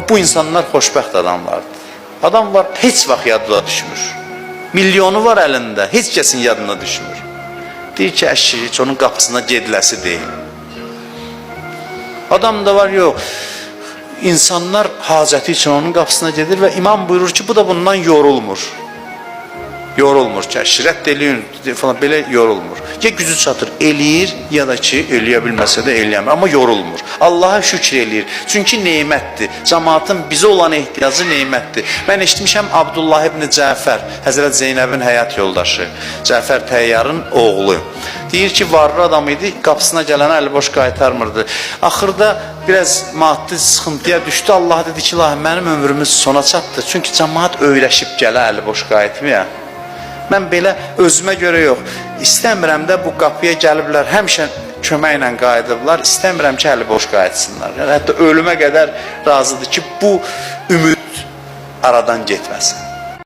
bu insanlar xoşbəxt adamlardır. Adam var, heç vaxt yadına düşmür. Milyonu var əlində, heç kəsin yadına düşmür. Deyir ki, əşi, heç onun qapısına gediləsi deyil. Adam da var, yox. İnsanlar hacəti üçün onun qapısına gedir və imam buyurur ki, bu da bundan yorulmur. Yorulmur ki, rədd eləyin falan, belə yorulmur. Ya gücü çatır, eləyir, ya da ki, eləyə bilməsə də eləyəmir, amma yorulmur. Allaha şükür eləyir, çünki neymətdir. Cəmaatın bizə olan ehtiyacı neymətdir. Mən eşitmişəm Abdullah ibn Cəfər, Həzrət Zeynəbin həyat yoldaşı, Cəfər Təyyarın oğlu. Deyir ki, varlı adam idi, qapısına gələnə əli boş qaytarmırdı. Axırda biraz maddi sıxıntıya düşdü, Allah dedi ki, mənim ömrümüz sona çatdı, çünki cəmaat öyrəşib gələ əli boş qayıtmaya. Mən belə özümə görə yox, istəmirəm də bu qapıya gəliblər, həmişə köməklə qayıdıblar, istəmirəm ki, əli boş qayıtsınlar. Yəni, hətta ölümə qədər razıdır ki, bu ümid aradan getməsin.